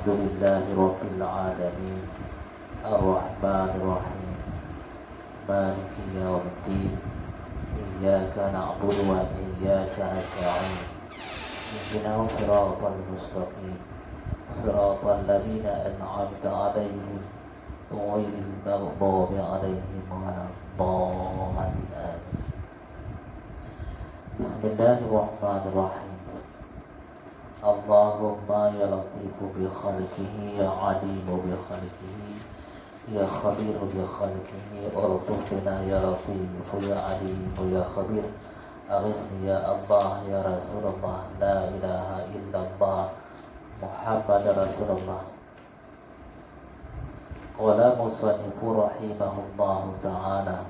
Alhamdulillahi Rabbil Alamin Ar-Rahmanir-Rahim Maliki Yawmiddin Iyyaka na'budu wa iyyaka nasta'in Ihdinas siratal mustaqim Siratal ladzina an'amta 'alaihim ghairil maghdubi 'alaihim waladdallin. Bismillahirrahmanirrahim. Allahumma ya latifu bi khalqihi ya alimu bi khalqihi ya khabiru bi khalqihi urtufina ya latifu ya alimu ya khabir. Aghithni ya Allah ya Rasulullah la ilaha illallah Muhammad Rasulullah. Qala musannifu rahimahullahu ta'ala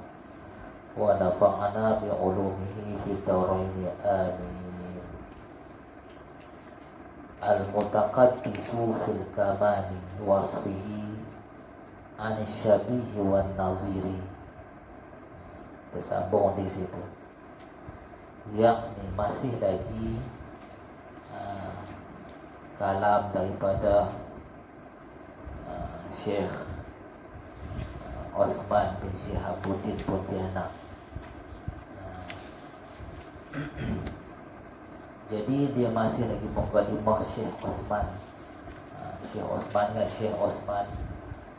wa nafa'ana bi ulumihi fid dharain amin. Al-mutaqaddisu fil kamani wasfihi anis syabihi wan naziri. Tersambung di situ. Yakni masih lagi kalam daripada Syekh Osman bin Syihabuddin Pontianak. Jadi dia masih lagi mukadimah Syekh Osman. Syekh Osman Syekh Osman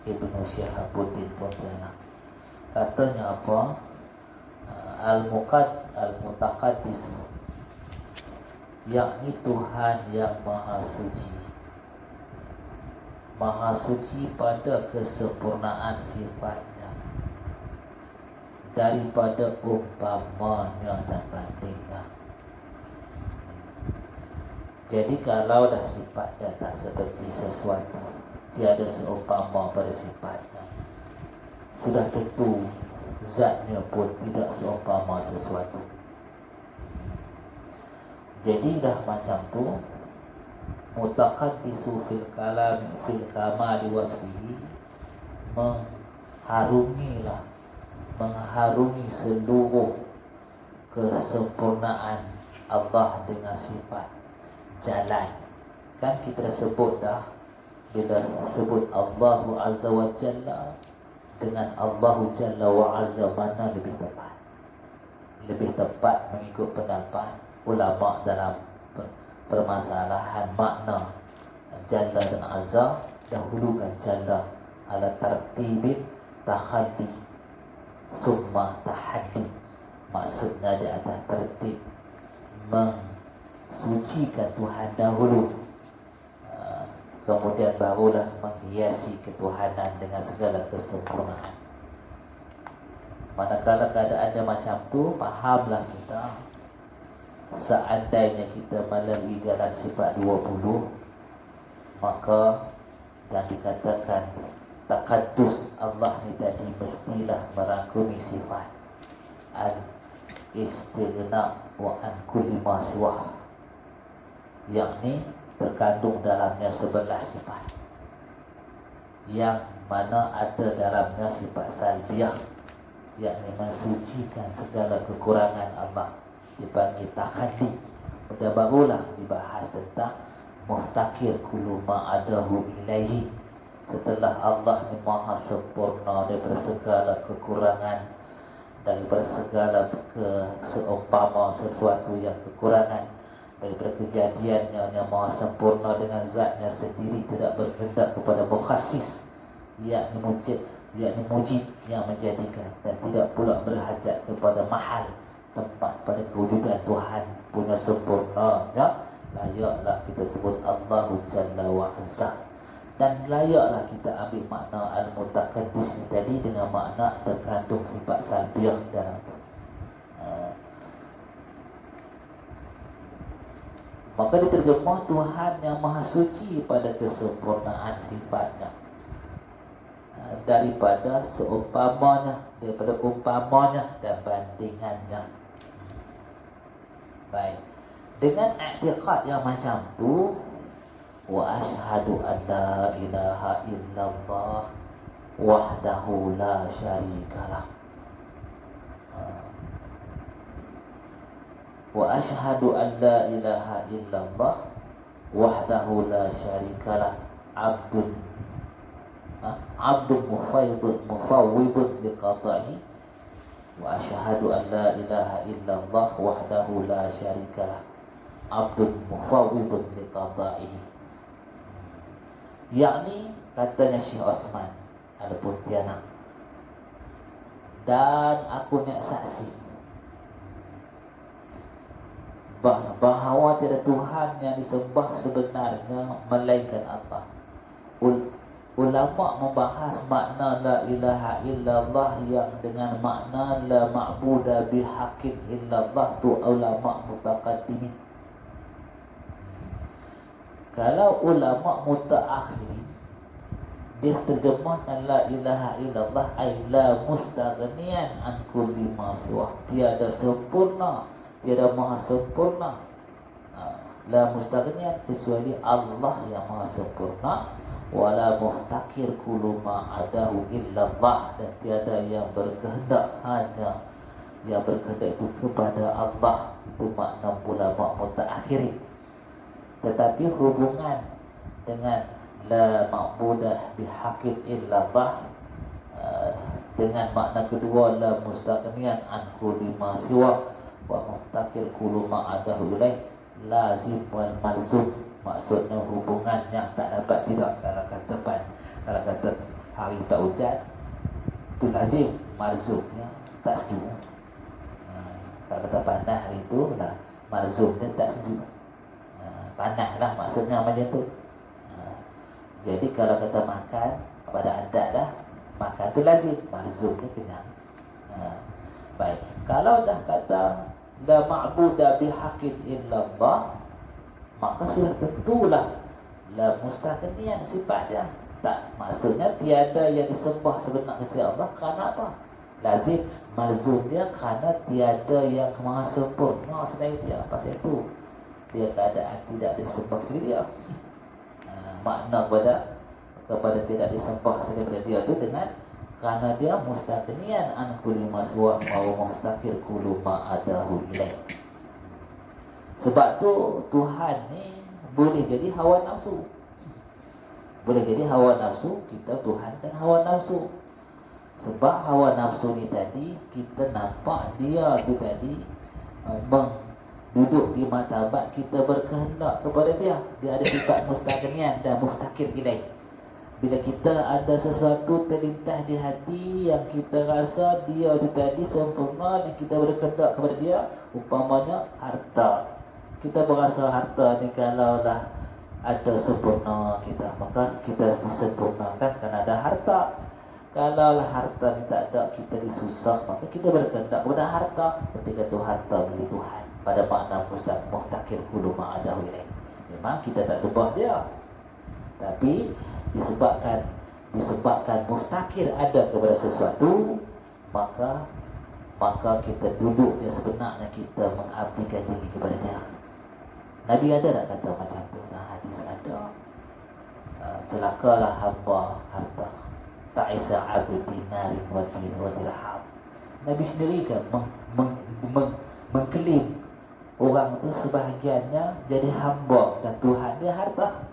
Ibnu Syihabuddin Pontianak. Katanya apa? Al-Mutaqaddis, yakni Tuhan yang Maha Suci. Maha Suci pada kesempurnaan sifatnya, daripada umpamanya dan bandingnya. Jadi kalau dah sifat dah tak seperti sesuatu, tiada seumpama pada sifatnya, sudah tentu zatnya pun tidak seumpama sesuatu. Jadi dah macam tu, mutaqaddisu fil kalam fil kamali wasfihi, mengharungi seluruh kesempurnaan Allah dengan sifat jalan. Kan kita sebut dah, bila sebut Allahu Azza wa Jalla dengan Allahu Jalla wa Azza, mana lebih tepat? Lebih tepat mengikut pendapat ulama dalam permasalahan makna Jalla dan Azza, dahulukan Jalla ala tartibin takhalli summa tahaddi. Maksudnya di atas tertib sucikan Tuhan dahulu, kemudian barulah menghiasi ketuhanan dengan segala kesempurnaan. Manakala keadaannya macam tu, fahamlah kita, seandainya kita melalui jalan sifat 20, maka yang dikatakan taqaddus Allah ni tadi mestilah merangkumi sifat al-istighna wa an kulli ma siwah, yakni terkandung dalamnya 11 sifat, yang mana ada dalamnya sifat salbiyah, yakni mensucikan segala kekurangan Allah, dipanggil takhaddi. Dan barulah dibahas tentang muhtakir kullu ma adahu ilaihi, setelah Allah ni maha sempurna daripada segala kekurangan, daripada segala seumpama sesuatu yang kekurangan, daripada kejadiannya yang maha sempurna dengan zatnya sendiri, tidak berkehendak kepada mukhasis, yakni mujid yang menjadikan, dan tidak pula berhajat kepada mahal, tempat pada kewujudan Tuhan punya sempurna, ya? Layaklah kita sebut Allahu Jalla wa Azza. Dan layaklah kita ambil makna al-mutaqaddis ni tadi dengan makna terkandung sifat salbiyah dalam tu. Maka diterjemah Tuhan yang Maha Suci pada kesempurnaan sifatnya, daripada seumpamanya, daripada umpamanya dan bandingannya. Baik, dengan i'tiqad yang macam tu, wa asyhadu an la ilaha illallah wahdahu la syarikalah, wa asyhadu an la ilaha illallah wahdahu la syarikalah abdun abdun mufawwidun liqadahi wa asyhadu an la ilaha illallah wahdahu la syarikalah abdun mufawwidun liqadahi. Yakni katanya Syekh Osman Al-Pontianak, dan aku nak saksi bahawa tiada Tuhan yang disembah sebenarnya melainkan Allah. Ulama membahas makna la ilaha illallah yang dengan makna la ma'buda bihaqqin illallah tu ulama mutaqaddimin. Kalau ulama mutaakhirin, dia terjemahkan la ilaha illallah ay la mustaghniyan an kulli ma siwa, tiada sempurna, tiada maha sempurna, la mustaghniyan kecuali Allah yang maha sempurna, wala muftaqir kullu ma adahu illallah, dan tiada yang berkehendak, hanya yang berkehendak itu kepada Allah. Itu makna ulama mutaakhirin. Tetapi hubungan dengan la ma'budah bihaqqin illallah dengan makna kedua la mustaghniyan an kulli ma siwa wa muftaqir kullu ma adahu ilaih lazim wal malzum. Maksudnya hubungan yang tak dapat tidak. Kalau kata hari tak hujan itu lazim, malzum ya, tak setuju. Kalau kata panas hari itu lah, malzum dia tak setuju. Panas lah maksudnya macam tu. Jadi kalau kata makan pada adat dah, makan tu lazim, malzum ni kenyang. Baik, kalau dah kata la ma'buda bihaqqin illallah, maka sudah tentulah la mustaghniyan sifat dia. Tak, maksudnya tiada yang disembah sebenar kecuali Allah. Kerana apa? Lazim, malzum dia kerana tiada yang maha sempurna selain dia. Pasal itu dia keadaan tidak disembah kecuali dia. Makna kepada tidak disembah selain dia itu dengan kerana dia mustaghniyan an kulli ma siwa wa muftaqir kullu ma adahu ilaih. Sebab tu Tuhan ni boleh jadi hawa nafsu. Boleh jadi hawa nafsu, kita tuhankan hawa nafsu. Sebab hawa nafsu ni tadi, kita nampak dia tu tadi duduk di martabat kita berkehendak kepada dia. Dia ada sifat mustaghniyan dan muftaqir ilaih. Bila kita ada sesuatu terlintas di hati yang kita rasa dia tu tadi sempurna dan kita berkehendak kepada dia, umpamanya harta. Kita berasa harta ni kalau dah ada sempurna kita, maka kita disempurnakan kerana ada harta. Kalau harta ni tak ada, kita disusah, maka kita berkehendak kepada harta. Ketika tu harta milik Tuhan, pada makna muftaqir kullu ma adahu ilaih. Memang kita tak sembah dia, tapi disebabkan muftaqir ada kepada sesuatu, maka kita duduk dia sebenarnya kita mengabdikan diri kepada dia. Nabi ada tak kata macam tu? Nah, hadis ada. Celakalah hamba harta, ta'isa abdi dinarin wa dirham. Nabi sendiri kan mengklaim orang tu sebahagiannya jadi hamba dan Tuhan dia harta.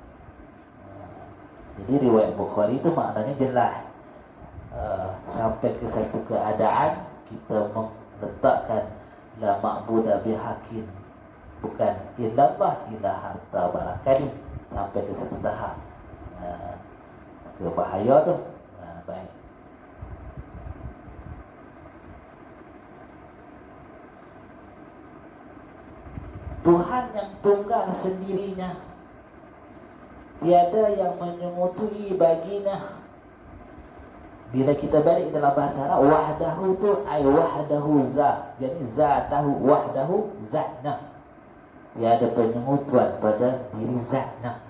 Jadi riwayat Bukhari itu maknanya jelas. Sampai ke satu keadaan kita meletakkan la ma'buda bihaqqin bukan illallah, ila harta barangkali, sampai ke satu tahap ke bahaya tu. Baik, Tuhan yang tunggal sendirinya, tiada yang menyemutui baginya. Bila kita balik dalam bahasa Arab, wahdahu tu ay wahdahu za, jadi zatahu, wahdahu zatna, tiada penyekutuan pada diri zatnya.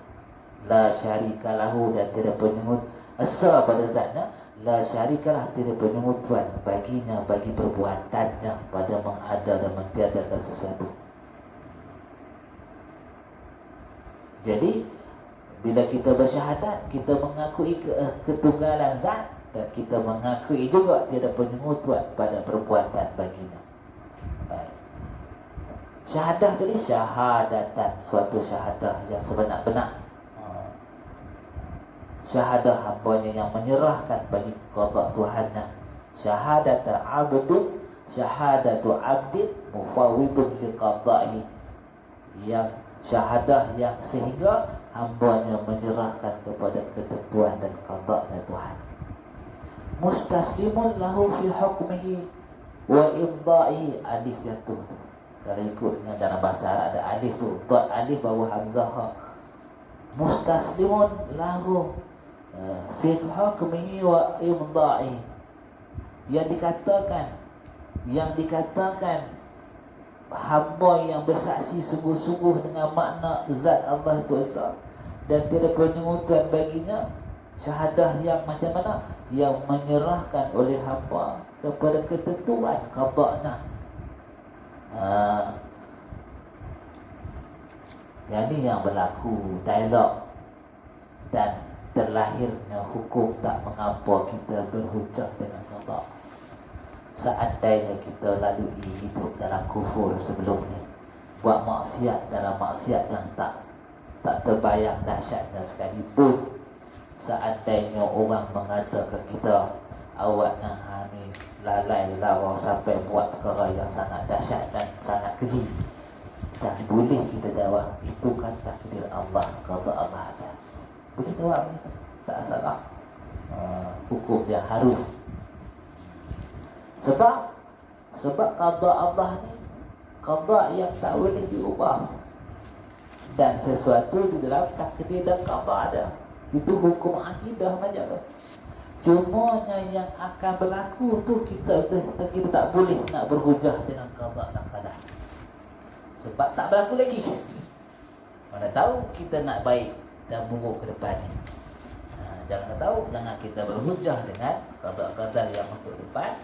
La syarikalahu, dan tiada penyekut asa pada zatnya. La syarikalah, tiada penyekutuan baginya, bagi perbuatannya pada mengada dan mentiadakan sesuatu. Jadi bila kita bersyahadat, kita mengakui ketunggalan zat, dan kita mengakui juga tiada penyekutuan pada perbuatan baginya. Baik. Syahadah tadi syahadatan, suatu syahadah yang sebenar-benar. syahadah hambanya yang menyerahkan bagi qada Tuhannya. Syahadatu abdun, syahadatu abdin mufawwidun liqada'i, yang syahadah yang sehingga hambanya menyerahkan kepada ketentuan dan qada'nya Tuhan. Mustaslimun lahu fi hukmihi wa imda'ihi, alif jatuh. Kalau ikut dengan dalam bahasa Arab ada alif tu, dot alif bawah hamzah ha. Mustaslimun lahu fi hukmihi wa imda'ihi, yang dikatakan hamba yang bersaksi sungguh-sungguh dengan makna zat Allah itu Esa dan tiada penyungutan baginya. Syahadah yang macam mana? Yang menyerahkan oleh hamba kepada ketentuan qada'nya. Jadi yang berlaku dialog dan terlahirnya hukum tak mengapa kita berhujah dengan qada'. Seandainya kita lalui hidup dalam kufur sebelum ni, buat maksiat dalam maksiat yang tak terbayang dahsyatnya sekalipun, seandainya orang mengatakan kita, awak ni lalai lawa sampai buat perkara yang sangat dahsyat dan sangat keji, tak boleh kita jawab itu kan takdir Allah, qada Allah ada. Boleh jawab ni, tak salah. Hukum yang harus. Sebab qada Allah ni qada yang tak boleh diubah, dan sesuatu di dalam takdir dan qada ada. Itu hukum akidah macam tu. Cumanya yang akan berlaku tu kita tak boleh nak berhujah dengan qada dan qadar, sebab tak berlaku lagi. Mana tahu kita nak baik dan buruk ke depan ni. Jangan kita berhujah dengan qada qadar yang untuk depan,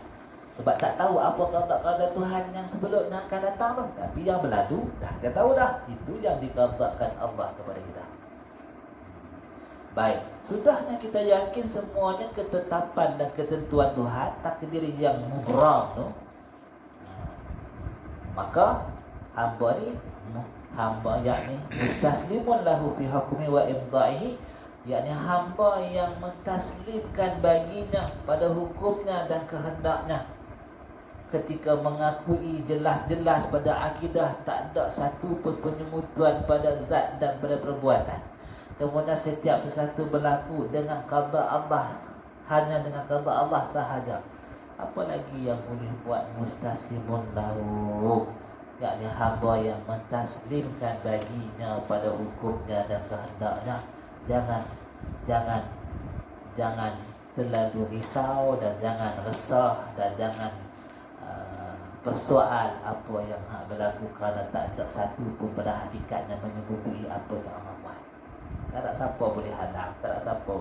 sebab tak tahu apa qada Tuhan yang sebelum yang akan datang tu. Tapi yang berlalu dah kita tahu dah, itu yang diqadakan Allah kepada kita. Baik, sudahnya kita yakin semuanya ketetapan dan ketentuan Tuhan, takdir yang mubram tu, maka hamba yakni mustaslimun lahu fi hukmi wa imda'ihi, yakni hamba yang mentaslimkan baginya pada hukumnya dan kehendaknya, ketika mengakui jelas-jelas pada akidah tak ada satu pun penyemutuan pada zat dan pada perbuatan. Kemudian setiap sesuatu berlaku dengan qada Allah, hanya dengan qada Allah sahaja. Apa lagi yang boleh buat mustaslimun lahu, yakni hamba yang mentaslimkan baginya pada hukumnya dan kehendaknya. Jangan terlalu risau dan jangan resah dan jangan persoal apa yang berlaku, kerana tak ada satu pun pada hakikatnya menyebutui apa yang Allah buat. Tak ada siapa boleh hadang, tak ada siapa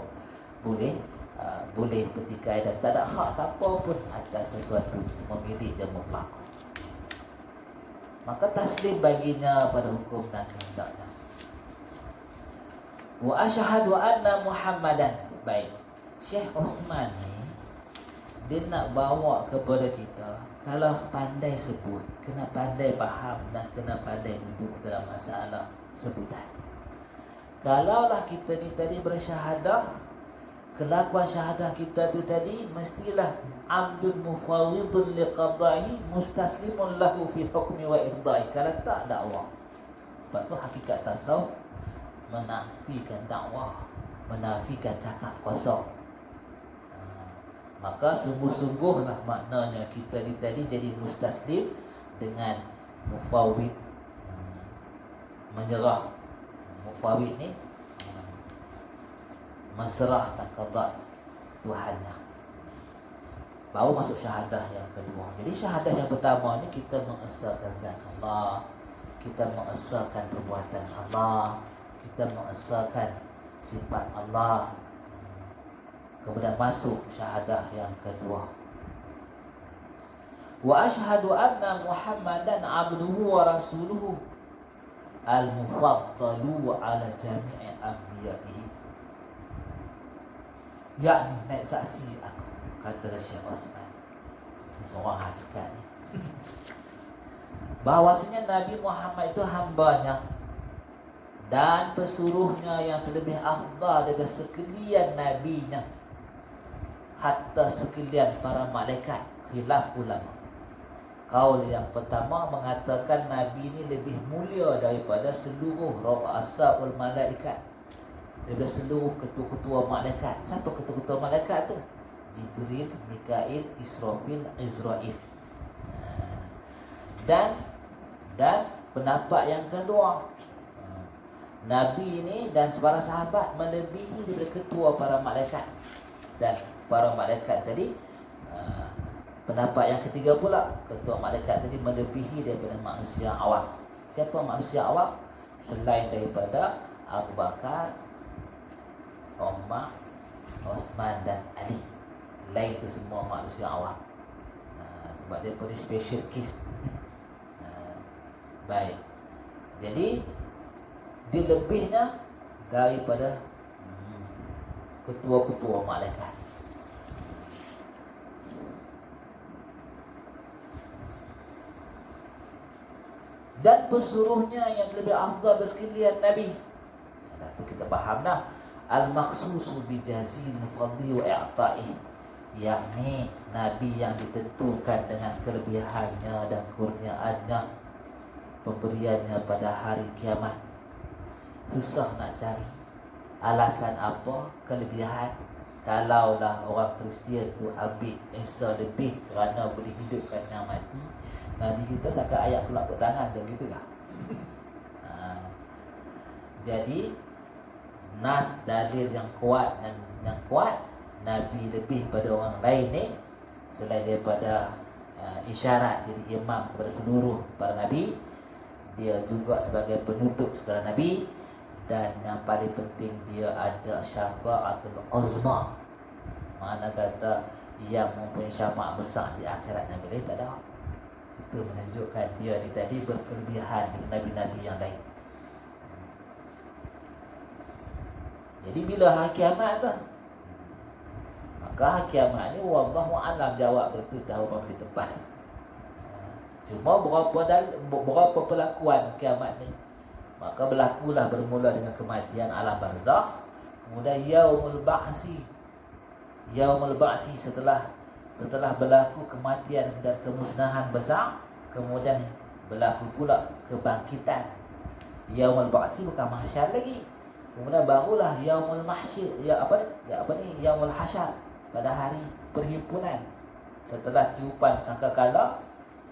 boleh petikai, dan tak ada hak siapa pun atas sesuatu, semua milik dia mutlak. Maka taslim baginya pada hukum dan kehendaknya. Wa asyhadu anna Muhammadan. Baik, Syekh Osman ni dia nak bawa kepada kita, kalau pandai sebut, kena pandai faham dan kena pandai duduk dalam masalah sebutan. Kalaulah kita ni tadi bersyahadah, kelakuan syahadah kita tu tadi mestilah abdun mufawwidun liqada'i mustaslimun lahu fi hukmi wa irda'i. Kalau tak, dakwah. Sebab tu hakikat tasawuf menafikan dakwah, menafikan cakap kosong. Maka sungguh-sungguhlah maknanya kita ni tadi jadi mustaslim dengan mufawwid, menyerah. Mufawwid ni menserahkan qada Tuhannya. Baru masuk syahadah yang kedua. Jadi syahadah yang pertama ni kita mengesahkan zat Allah, kita mengesahkan perbuatan Allah, kita mengesahkan sifat Allah. Kemudian masuk syahadah yang kedua. Wa asyhadu anna Muhammadan abduhu wa rasuluhu al-mufaddalu ala jami'i anbiya'ihi. Yakni naik saksi aku, kata Syekh Osman. Ini seorang hakikat ni. Bahawasanya Nabi Muhammad itu hambanya dan pesuruhnya yang terlebih afdal daripada sekalian nabinya, hatta sekalian para malaikat. Khilaf ulama. Kaul yang pertama mengatakan Nabi ini lebih mulia daripada seluruh ru'asaul malaikat, daripada seluruh ketua-ketua malaikat. Siapa ketua-ketua malaikat tu? Jibril, Mikail, Israfil, Izrail. Dan pendapat yang kedua, Nabi ini dan para sahabat melebihi daripada ketua para malaikat. Dan para malaikat tadi, pendapat yang ketiga pula, ketua malaikat tadi melebihi daripada manusia awam. Siapa manusia awam? Selain daripada Abu Bakar, Umar, Osman dan Ali. Lain itu semua manusia awam. Sebab dia punya special case. Baik. Jadi dia lebihnya daripada ketua-ketua malaikat. Dan pesuruhnya yang lebih afdal bersekalian Nabi. Itu kita faham dah. Al-makhsusu bijazil fadli wa i'ta'i, yakni Nabi yang ditentukan dengan kelebihannya dan kurniaannya, pemberiannya pada hari kiamat. Susah nak cari alasan apa kelebihan. Kalaulah orang Kristian tu ambil Isa lebih kerana boleh hidupkan yang mati, Nabi kita setakat ayat pula tangan macam gitu lah. Jadi nas dalil yang kuat dan yang kuat, Nabi lebih pada orang lain ni selain daripada isyarat jadi imam kepada seluruh para Nabi, dia juga sebagai penutup segala Nabi. Dan yang paling penting, dia ada syafa'atul uzma. Mana kata yang mempunyai syafaat besar di akhirat Nabi lain tak ada. Itu menunjukkan dia ni tadi berkelebihan dengan Nabi-Nabi yang lain. Jadi bila hari kiamat tu, maka hari kiamat ni wallahu alam jawab betul tahu apa boleh tepat. Cuma berapa perlakuan kiamat ni. Maka berlakulah bermula dengan kematian alam barzakh, kemudian yaumul ba'si. Yaumul ba'si setelah berlaku kematian dan kemusnahan besar, kemudian berlaku pula kebangkitan. Yaumul ba'si bukan mahsyar lagi. Kemudian barulah yaumul mahsyir, yaumul hasyar, pada hari perhimpunan. Setelah tiupan sangkakala,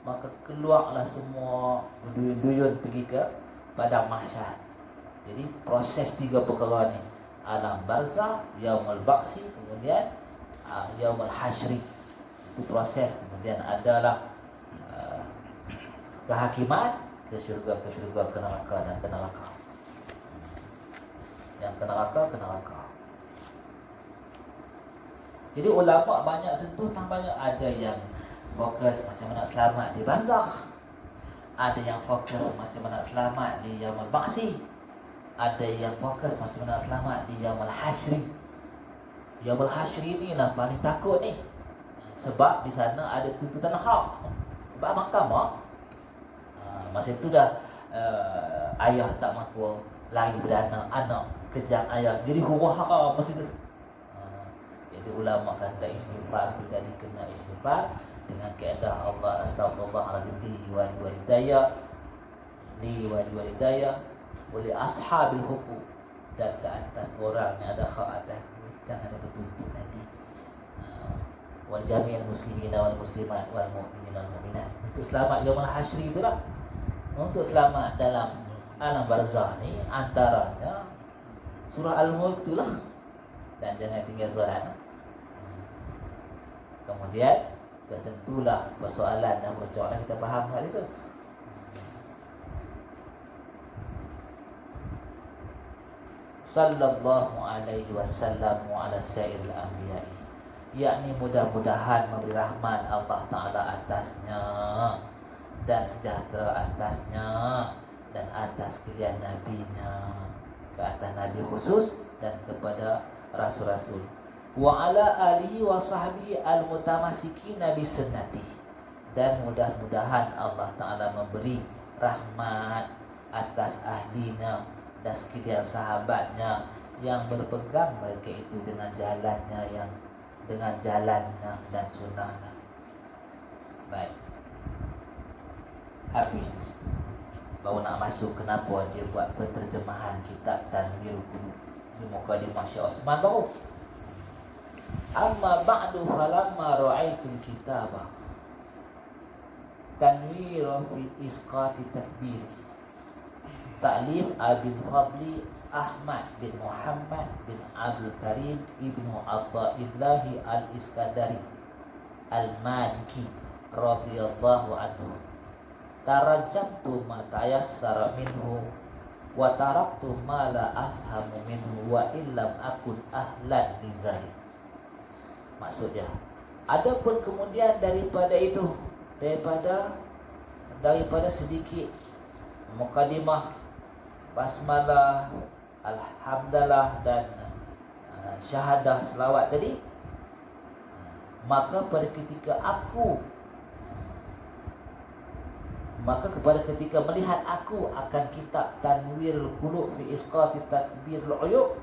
maka keluarlah semua duyun-duyun pergi ke padang mahsyar. Jadi proses tiga perkara ni, alam barzakh, yaumul ba'si, kemudian yaumul hasyri. Itu proses. Kemudian adalah kehakiman, ke syurga, ke neraka dan ke neraka. Yang ke neraka. Jadi ulama banyak sentuh, banyak ada yang fokus macam mana selamat di barzakh, ada yang fokus macam mana selamat di yaumul ba'si, ada yang fokus macam mana selamat di yaumul hasyri. Yaumul hasyri ni lah paling takut ni, sebab di sana ada tuntutan hak. Sebab mahkamah masa itu dah ayah tak mampu lari beranak, anak kejar ayah, jadi huru-hara masa itu. Jadi ulama kata istighfar tu tadi kena istighfar dengan kaedah Allah astaghfirullahaladzim li walidayah wali ashabil huquq, dan ke atas orang yang ada hak atas, jangan ada bertuntut nanti. Wal jami'il muslimina wal muslimat wal mu'minina wal mu'minat. Untuk selamat yaumul hasyri itulah. Untuk selamat dalam alam barzakh ni antaranya surah Al-Mulk itulah. Dan jangan tinggal solat. Kemudian tentulah persoalan dan persoalan kita faham hal itu. Sallallahu alaihi wasallam wa ala sayyidil anbiya'i, yakni mudah-mudahan memberi rahmat Allah Ta'ala atasnya dan sejahtera atasnya dan atas sekalian nabinya, ke atas nabi khusus dan kepada rasul-rasul. Wa ala alihi wa sahbihi al-mutamassikina bi sunnati, dan mudah-mudahan Allah Ta'ala memberi rahmat atas ahlinya dan sekalian sahabatnya yang berpegang mereka itu dengan jalannya dan sunnahnya. Baik, habis di situ. Baru nak masuk kenapa dia buat penterjemahan kitab Tanwirul Qulub di Mukadimah Syekh Osman baru. Amma ba'du falamma ra'aitul kitaba Tanwir fi isqati takbir Ta'lif Abil Fadli Ahmad bin Muhammad bin Abdul Karim Ibnu Atta'illahi Al-Iskandari Al-Maliki radhiyallahu anhu. Tarajamtu ma tayassara minhu wa taraktu ma la afhamu minhu wa illam akun ahlan lizalik. Maksudnya, adapun kemudian daripada itu, daripada sedikit mukadimah, basmalah, alhamdulillah dan syahadah selawat tadi, maka kepada ketika melihat aku akan kitab Tanwirul Qulub fi Isqati Takbirul Uyub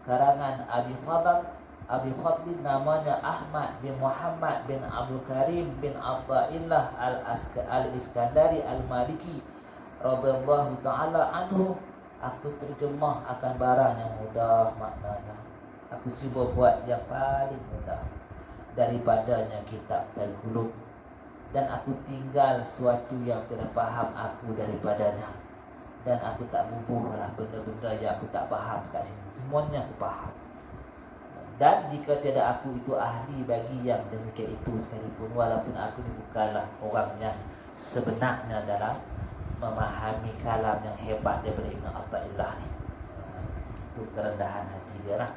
karangan Abi Fadli namanya Ahmad bin Muhammad bin Abdul Karim bin Attaillah Al-Iskandari Al-Maliki radhiyallahu ta'ala anhu, aku terjemah akan barang yang mudah maknanya. Aku cuba buat yang paling mudah daripadanya kitab Al-Qulub, dan aku tinggal suatu yang tidak faham aku daripadanya, dan aku tak bubuhlah benda-benda yang aku tak faham kat sini. Semuanya aku faham. Dan jika tiada aku itu ahli bagi yang demikian itu sekalipun, walaupun aku ni bukanlah orang yang sebenarnya dalam memahami kalam yang hebat daripada Ibn Attaillah ni. Itu kerendahan hati dia lah.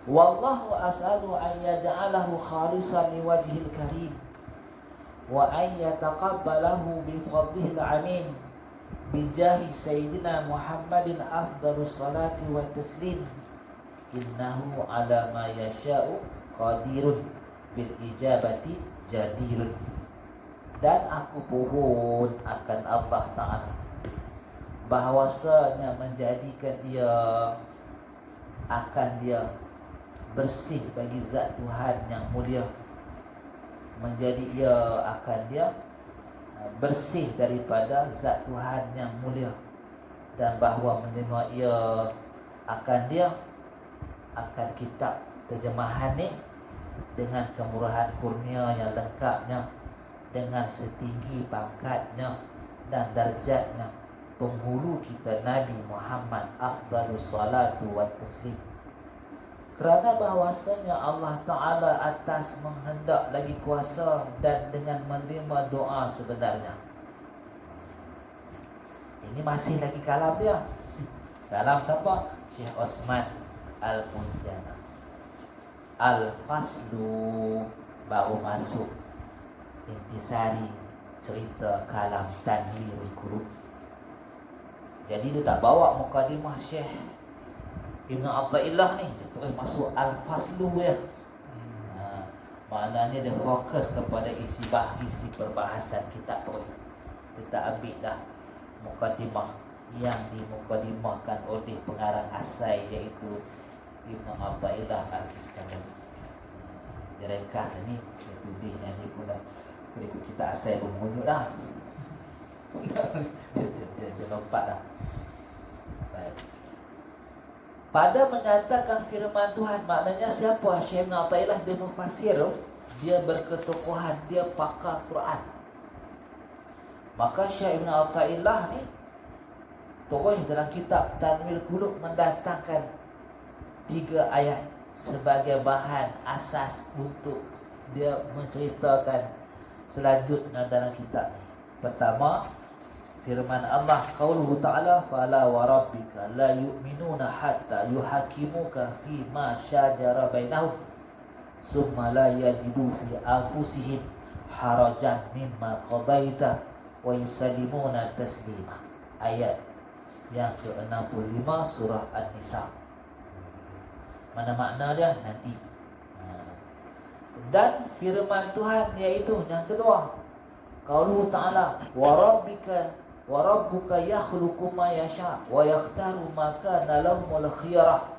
Wallahu as'alu an yaj'alahu khalisan liwajhil karim wa an yataqabbalahu bi fadlihil amin bijahi sayyidina Muhammadin afdalus salati wa taslim. Innahu ala ma yasha'u qadirun bil ijabati jadirun. Dan aku pohon akan Allah Ta'ala bahawasanya menjadikan dia bersih bagi zat Tuhan yang mulia, menjadi ia akan dia bersih daripada zat Tuhan yang mulia, dan bahawa menerima ia akan kitab terjemahan ni dengan kemurahan kurnia yang lengkapnya, dengan setinggi pangkatnya dan darjatnya penghulu kita Nabi Muhammad afdalus salatu wa taslim. Kerana bahawasanya Allah Ta'ala atas menghendak lagi kuasa dan dengan menerima doa sebenarnya. Ini masih lagi kalam dia. Kalam siapa? Syekh Osman Al-Pontianak. Al-Faslu baru masuk intisari cerita kalam Tanwirul Qulub. Jadi dia tak bawa mukadimah Syekh Ibn Attaillah ni, dia terus masuk Al-Faslu ya. Maknanya dia fokus kepada isi perbahasan kitab tu. Dia tak ambil dah mukadimah yang dimukadimahkan oleh pengarang asal iaitu Ibn Attaillah Al-Iskandari. Dia ringkas ni, dia tulis yang dia pula ikut kita asal pun menunjuk dah. Dia lompat dah. Baik. Pada menyatakan firman Tuhan, maknanya siapa Syekh Ibn Attaillah? Dia mufasir, dia berketokohan, dia pakar Quran. Maka Syekh Ibn Attaillah ni terus dalam kitab Tanwirul Qulub mendatangkan 3 ayat sebagai bahan asas untuk dia menceritakan selanjutnya dalam kitab ni. Pertama, firman Allah, qauluhu ta'ala, fala wa rabbika la yu'minuna hatta yuhakimuka fi ma syajara bainahum summa la yajidu fi anfusihim harajan mimma qadaita wa yusallimuna taslima. Ayat yang ke-65 surah An-Nisa. Mana makna dia nanti. Dan firman Tuhan iaitu yang kedua, qauluhu ta'ala wa rabbika wa rabbuka yakhluqu ma yasha wa yakhtaru ma kana lahumul khiyarah.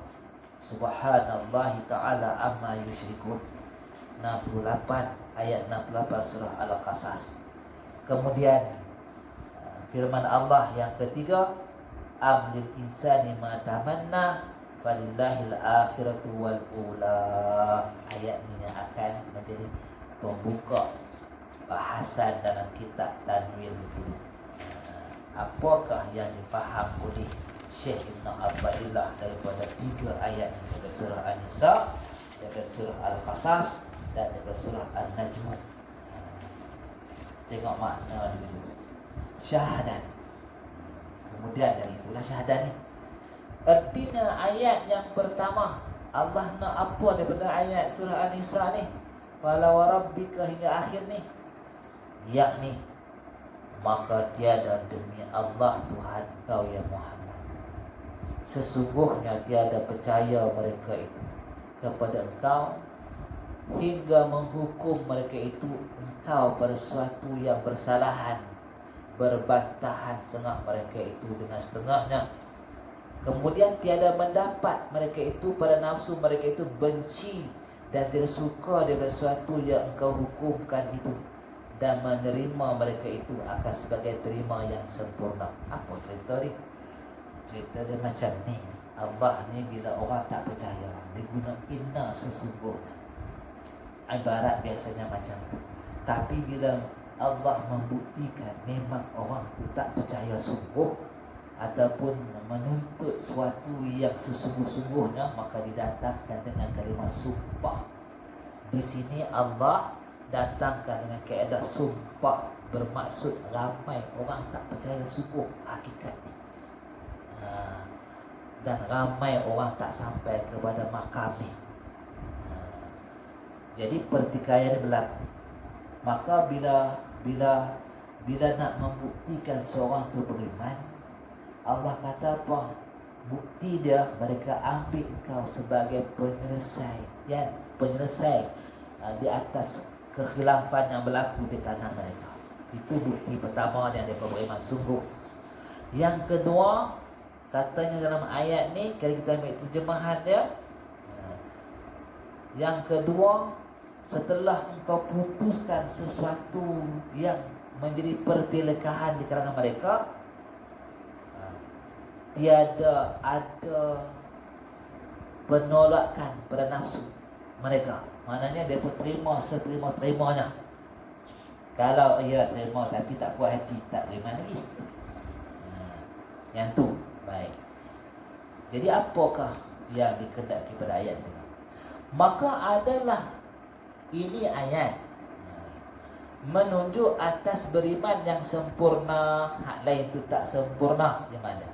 Subhanallahi ta'ala amma yusyrikun. 68 ayat 68 surah Al-Qasas. Kemudian firman Allah yang ketiga, am lil insani ma tamanna falillahil akhiratu wal ula. Ayat ini akan menjadi pembuka bahasan dalam kitab Tanwir. Apakah yang difaham oleh Syekh Ibn Athaillah daripada 3 ayat daripada surah An-Nisa, daripada surah Al-Qasas dan daripada surah An-Najm? Tengok makna dulu. Syahadat. Kemudian dari itulah syahadat ni. Artinya ayat yang pertama, Allah nak apa daripada ayat surah An-Nisa ni? Fala wa rabbika hingga akhir ni, yakni maka tiada demi Allah Tuhan kau ya Muhammad, sesungguhnya tiada percaya mereka itu kepada engkau hingga menghukum mereka itu engkau pada suatu yang bersalahan, berbantahan setengah mereka itu dengan setengahnya. Kemudian tiada mendapat mereka itu pada nafsu mereka itu benci dan tidak suka daripada sesuatu yang engkau hukumkan itu, dan menerima mereka itu akan sebagai terima yang sempurna. Apa cerita ni? Cerita dia macam ni. Allah ni bila orang tak percaya, dia guna inna sesungguhnya. Ibarat biasanya macam tu. Tapi bila Allah membuktikan memang orang tu tak percaya sungguh ataupun menuntut sesuatu yang sesungguh-sungguhnya, maka didatangkan dengan kalimah sumpah. Di sini Allah datangkan dengan kaedah sumpah, bermaksud ramai orang tak percaya sungguh hakikat ni, dan ramai orang tak sampai kepada makam ni. Jadi pertikaian berlaku. Maka bila nak membuktikan seorang tu beriman, Allah kata apa? Bukti dia, mereka ambil engkau sebagai penyelesai, ya, penyelesai di atas kekhilafan yang berlaku di kalangan mereka. Itu bukti pertama yang mereka beriman sungguh. Yang kedua, katanya dalam ayat ni, kalau kita ambil terjemahan dia, yang kedua, setelah engkau putuskan sesuatu yang menjadi pertelekahan di kalangan mereka, tiada ada penolakan pada nafsu mereka. Maknanya dia pun terima seterima-terimanya. Kalau ia terima tapi tak puas hati, tak terima lagi. Yang tu baik. Jadi apakah yang dikehendaki pada ayat itu? Maka adalah ini ayat menunjuk atas beriman yang sempurna, hak lain itu tak sempurna. Yang mana?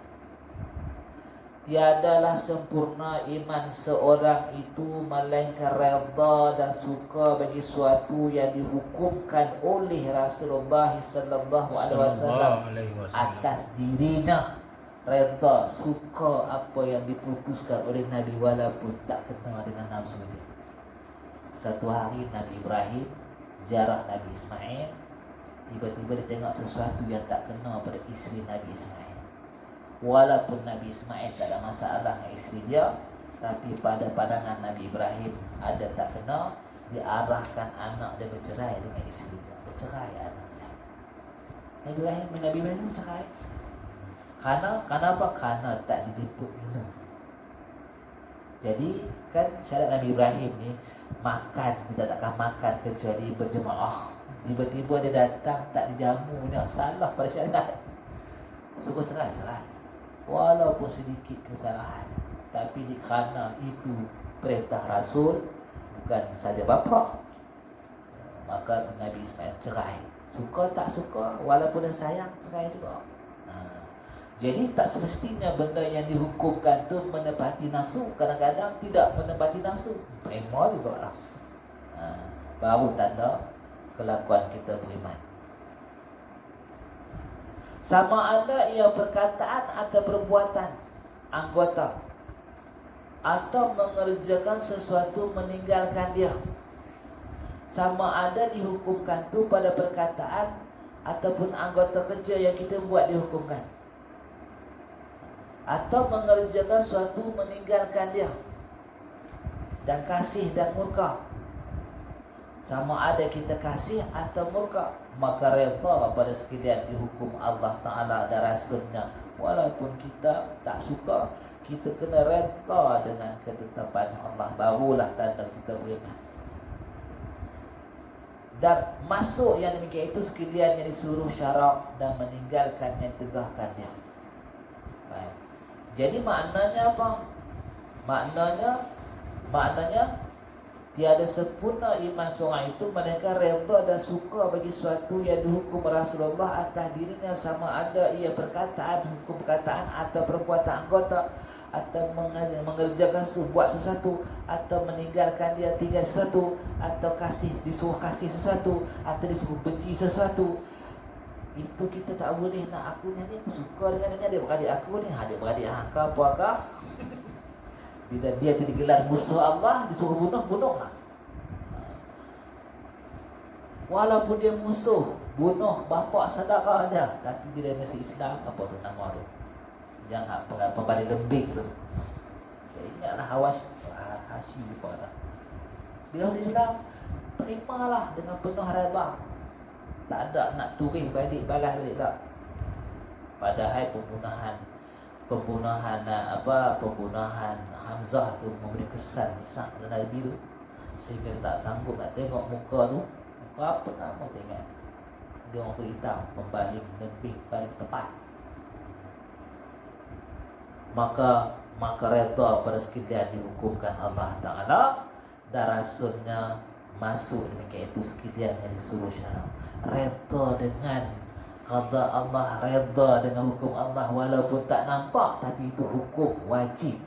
Tiadalah sempurna iman seorang itu melainkan redha dan suka bagi suatu yang dihukumkan oleh Rasulullah sallallahu alaihi wasallam atas dirinya. Redha, suka apa yang diputuskan oleh Nabi walaupun tak kena dengan nafsu dia. Satu hari Nabi Ibrahim ziarah Nabi Ismail, tiba-tiba dia tengok sesuatu yang tak kena pada isteri Nabi Ismail. Walaupun Nabi Ismail tak ada masalah dengan isteri dia, tapi pada pandangan Nabi Ibrahim ada tak kena, diarahkan anak dia bercerai dengan isteri dia. Bercerai anaknya. Nabi Ibrahim bercerai. Kerana apa? Kerana tak dijemput minum. Jadi kan syarat Nabi Ibrahim ni makan, kita takkan makan kecuali berjemaah. Tiba-tiba dia datang tak dijamu, dia salah pada syarat. Suruh cerai. Walaupun sedikit kesalahan, tapi kerana itu perintah Rasul, bukan saja bapa, maka Nabi Ismail cerai. Suka tak suka, walaupun dia sayang, cerai juga. Jadi tak semestinya benda yang dihukumkan tu menepati nafsu. Kadang-kadang tidak menepati nafsu, terima juga lah. Baru tanda kelakuan kita beriman. Sama ada ia perkataan atau perbuatan anggota, atau mengerjakan sesuatu meninggalkan dia. Sama ada dihukumkan tu pada perkataan ataupun anggota kerja yang kita buat dihukumkan, atau mengerjakan suatu meninggalkan dia, dan kasih dan murka. Sama ada kita kasih atau murka, maka redha pada sekalian dihukum Allah Ta'ala dan Rasulnya. Walaupun kita tak suka, kita kena redha dengan ketetapan Allah, barulah tanda kita beriman. Dan masuk yang demikian itu sekalian yang disuruh syarak, dan meninggalkan yang tegahkannya. Baik. Jadi maknanya apa? Maknanya tiada sempurna iman seorang itu melainkan redha dan suka bagi sesuatu yang dihukum Rasulullah atas dirinya, sama ada ia perkataan, hukum perkataan, atau perbuatan anggota, atau mengerjakan buat sesuatu, atau meninggalkan dia tinggal sesuatu, atau disuruh kasih sesuatu, atau disuruh benci sesuatu. Itu kita tak boleh nak aku ni aku suka dengan ini, adik-beradik aku ni, adik-beradik hangka apakah. Bila dia digelar musuh Allah, disuruh bunuh lah. Walaupun dia musuh, bunuh bapa saudara dia, tapi bila masih Islam, apa tu nama tu? Jangan pembalik lembik tu. Ingatlah Hashi apa dah. Bila masih Islam, terimalah dengan penuh redha. Tak ada nak turis balik, balas balik tak. Padahal pembunuhan Hamzah tu memberi kesan besar pada Nabi tu, sehingga dia tak sanggup nak tengok muka tu. Muka apa nak mau tengok? Dia orang kulit hitam, membaling lebih paling tepat. Maka redha pada sekalian dihukumkan Allah Ta'ala dan Rasulnya, masuk demikian itu sekalian yang disuruh syarak. Redha dengan qada Allah, redha dengan hukum Allah, walaupun tak nampak, tapi itu hukum wajib.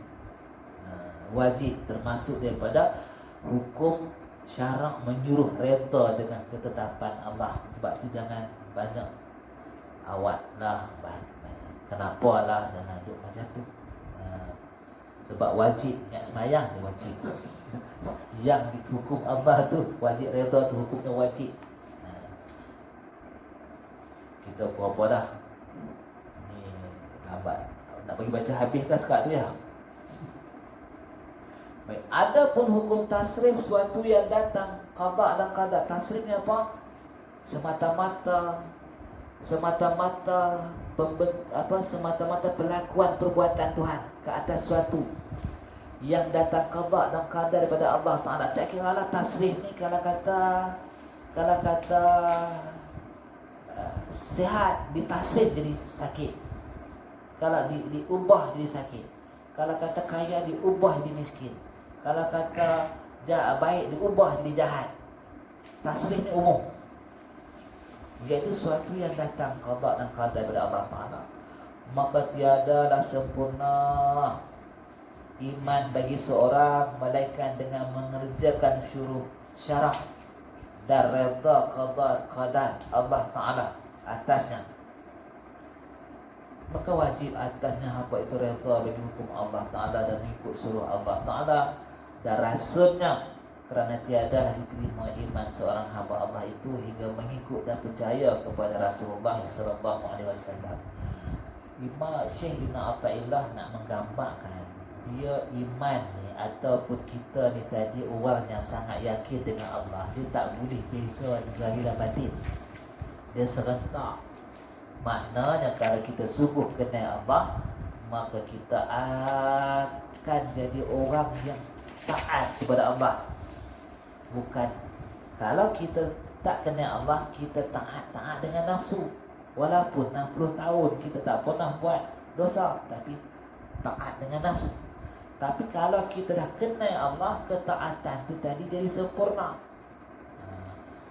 Wajib termasuk daripada hukum syarak, menyuruh redha dengan ketetapan Allah. Sebab tu jangan banyak awak lah, kenapa lah jangan duduk macam tu. Sebab wajib, ingat semayang je wajib. Yang dihukum Allah tu wajib, redha tu hukumnya wajib. Kita apa dah ni lambat nak bagi baca habis kan sekat tu ya. Baik, ada pun hukum tasrif, suatu yang datang qada dan qadar. Tasrifnya apa? Semata-mata perlakuan perbuatan Tuhan ke atas suatu yang datang qada dan qadar daripada Allah Ta'ala. Tak kira lah tasrif ni, kalau kata sihat ditasrif jadi sakit, kalau diubah jadi sakit, kalau kata kaya diubah jadi miskin, kalau kata baik diubah jadi jahat. Tasrif ni umum, iaitu suatu yang datang qada dan qadar daripada Allah Ta'ala. Maka tiadalah sempurna iman bagi seorang melainkan dengan mengerjakan syuruh syarak dan redha qadar Allah Ta'ala atasnya. Maka wajib atasnya apa itu redha bagi hukum Allah Ta'ala dan mengikut suruh Allah Ta'ala dan Rasulnya, kerana tiada diterima iman seorang hamba Allah itu hingga mengikut dan percaya kepada Rasulullah SAW. Imam Syekh Ibn Atha'illah nak menggambarkan dia iman ni ataupun kita ni tadi orang yang sangat yakin dengan Allah, dia tak boleh beza di zahir dan batin, dia serentak. Maknanya kalau kita sungguh kenal Allah, maka kita akan jadi orang yang taat kepada Allah. Bukan kalau kita tak kenal Allah, kita taat dengan nafsu. Walaupun 60 tahun kita tak pernah buat dosa, tapi taat dengan nafsu. Tapi kalau kita dah kenal Allah, ketaatan tu tadi jadi sempurna.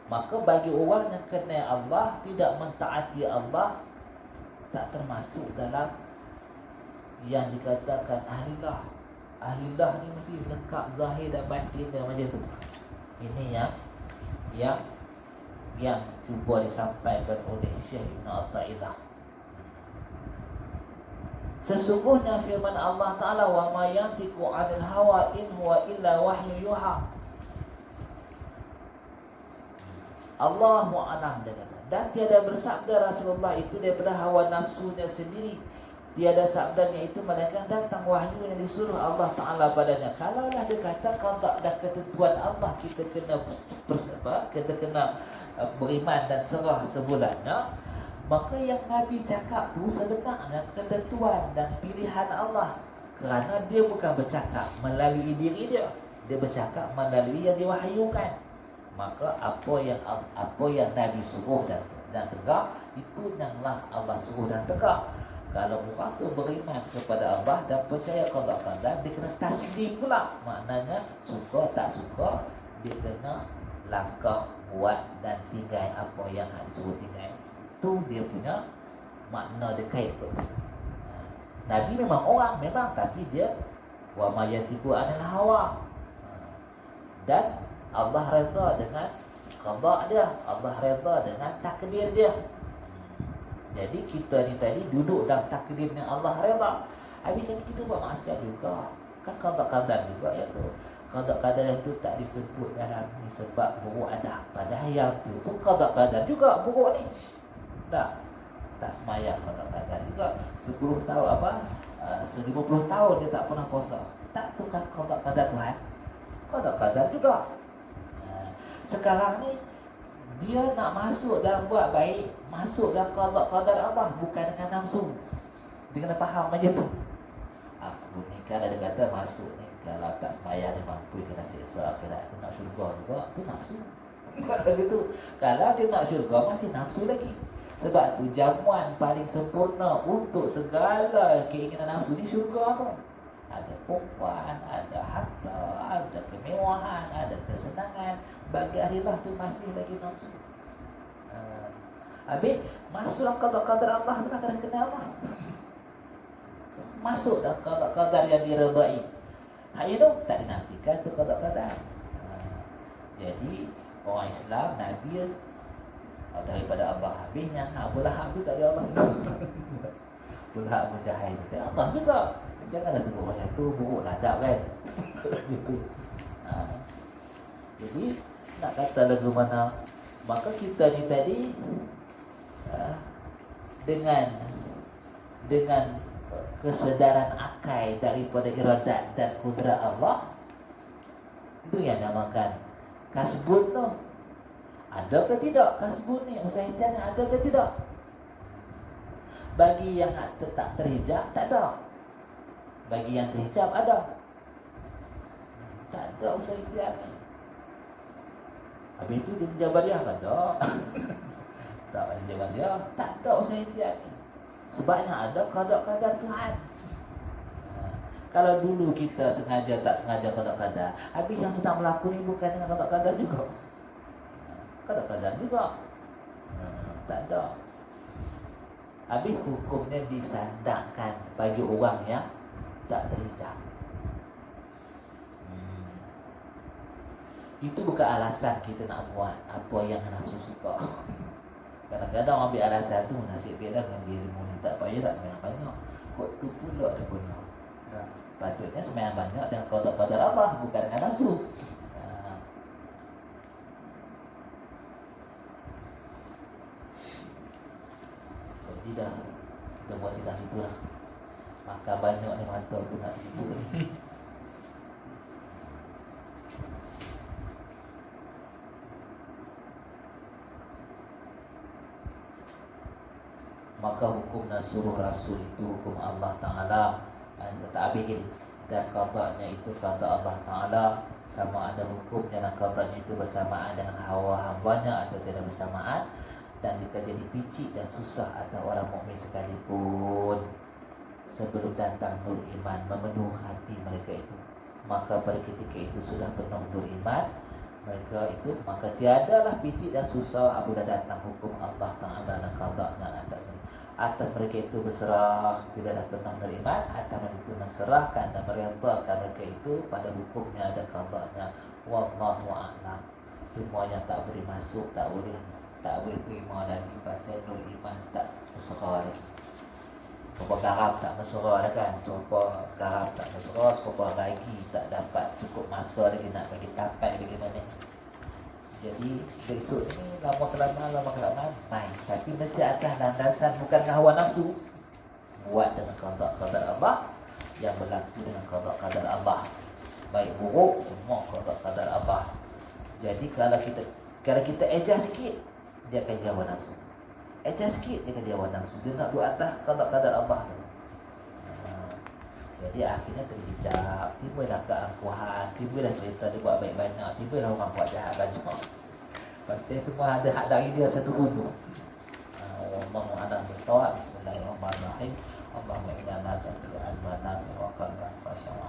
Maka bagi orang yang kenal Allah, tidak mentaati Allah, tak termasuk dalam yang dikatakan ahlillah. Ahlillah ni mesti lengkap zahir dan batin dia macam tu. Ini yang cuba disampaikan oleh Syekh Ibn Atha'illah. Sesungguhnya firman Allah Ta'ala, wa ma yantiqu 'anil hawa in huwa illa wahyu yuha. Allahu a'lam, dia kata, Dan tiada bersabda Rasulullah itu daripada hawa nafsunya sendiri. Tiada sabdanya itu melainkan datang wahyu yang disuruh Allah Ta'ala padanya. Kalaulah dia kata qada dan ketentuan Allah, kita kena kita kena beriman dan serah sebulannya, maka yang Nabi cakap tu sebenarnya ketentuan dan pilihan Allah. Kerana dia bukan bercakap melalui diri dia, dia bercakap melalui yang diwahyukan. Maka apa yang Nabi suruh dan tegak, itu yanlah Allah suruh dan tegak. Kalau mereka beriman kepada Allah dan percaya qada qadar, dia kena taslim pula. Maknanya suka tak suka, dia kena langkah buat dan tinggal apa yang disuruh tinggal. Tu dia punya makna dekat tu. Nabi memang orang, memang, tapi dia wa ma yantiqu anil hawa. Dan Allah redha dengan qada dia, Allah redha dengan takdir dia. Jadi kita ni tadi duduk dalam takdir yang Allah redha. Habis kan kita buat maksiat juga. Kan qada-qadar juga ya tu. Qada-qadar yang tu tak disebut dalam ni sebab buruk ada. Padahal yang tu pun qada-qadar juga buruk ni. Tak semayang qada-qadar juga. 10 tahun 50 tahun dia tak pernah puasa. Tak tu kan qada-qadar Tuhan. Qada-qadar juga. Sekarang ni dia nak masuk dalam buat baik, masuk dalam qada Allah, bukan dengan nafsu. Dia kena faham macam tu. Aku ni kalau dia kata masuk ni, kalau tak sembahyang ni mampu kena siksa akhirat, aku nak syurga juga, tu nafsu. Kalau gitu, kalau dia nak syurga masih nafsu lagi. Sebab tu jamuan paling sempurna untuk segala keinginan nafsu ni syurga tu. Ada perempuan, ada harta, ada kemewahan, ada kesenangan. Bagi ahlilah tu masih lagi nafsu. Habis masuk dalam qada-qadar Allah, benar kena kenal Allah. Masuk dalam qada-qadar yang diredai. Itu tak dinafikan tu qada-qadar. Jadi orang Islam, Nabi daripada Allah. Habisnya Abu Lahab tu tak ada Allah juga. Abu Lahab menjahil tu Allah juga. Janganlah sebut macam tu, buruk ladap kan. Jadi nak kata lagu mana, maka kita ni tadi dengan kesedaran akal daripada iradat dan kudrat Allah, itu yang namakan kasbun tu. Ada ke tidak kasbun ni, usaha ikhtiar ada ke tidak? Bagi yang tak terhijab tak ada. Bagi yang terhijab ada. Tak ada usaha ikhtiar ni. Habis itu dia jabariah kan? Tak ada jabariah. Tak ada usaha ikhtiar ni. Sebabnya ada qada-qadar Tuhan. Kalau dulu kita sengaja tak sengaja qada-qadar, habis yang sedang berlaku ni bukan dengan qada-qadar juga. Qada-qadar juga. Tak ada. Habis hukumnya disandangkan bagi orang yang tak terhijab. Itu bukan alasan kita nak buat apa yang nafsu suka. Kadang-kadang orang ambil alasan tu, nasib dia dah dengan diri ni tak payah tak sembahyang banyak. Kok tu pula dia guna. Patutnya sembahyang banyak dengan qada-qadar Allah, bukan dengan nafsu. Jadi dah kita buat kita situ lah. Makan banyak ni mata pun nak tidur ni. Maka hukum nasuruh Rasul itu hukum Allah Ta'ala ta'abil, dan qada'nya itu qada Allah Ta'ala. Sama ada hukumnya dan qada'nya itu bersamaan dengan hawa hambanya atau tidak bersamaan. Dan jika jadi picik dan susah atau orang mukmin sekalipun, sebelum datang nur iman memenuh hati mereka itu, maka pada ketika itu sudah penuh nur iman mereka itu, maka tiadalah picik dan susah apabila datang hukum Allah Ta'ala dan qada'nya atas mereka itu berserah. Bila dah penuh nur iman, atas mereka itu menserahkan dan meredhakan mereka itu pada hukumnya dan qada'nya. Wallahu a'lam. Cuma yang tak boleh masuk, tak boleh terima lagi pasal nur iman tak berserah lagi. Serupa garam tak berserah dah kan. Serupa garam tak berserah, serupa lagi tak dapat cukup masa lagi nak bagi tapai bagaimana. Jadi besok ni lama kelamaan main. Tapi mesti atas landasan bukan hawa nafsu. Buat dengan qada Allah, yang berlaku dengan qada Allah. Baik buruk semua qada Allah. Jadi kalau kita adjust sikit, dia akan hawa nafsu. Adjust sikit dia akan hawa nafsu. Dia nak buat atas qada Allah tu. Jadi akhirnya terjejak, tibalah keangkuhan, tibalah cerita dia buat baik banyak, tibalah orang buat jahat banyak. Pasal semua ada hak dari dia satu bunuh. Wallahu a'lam bissawab. Bismillahirrahmanirrahim. Allahumma inna nas'aluka ilman nafi'an wa qalban khashi'an.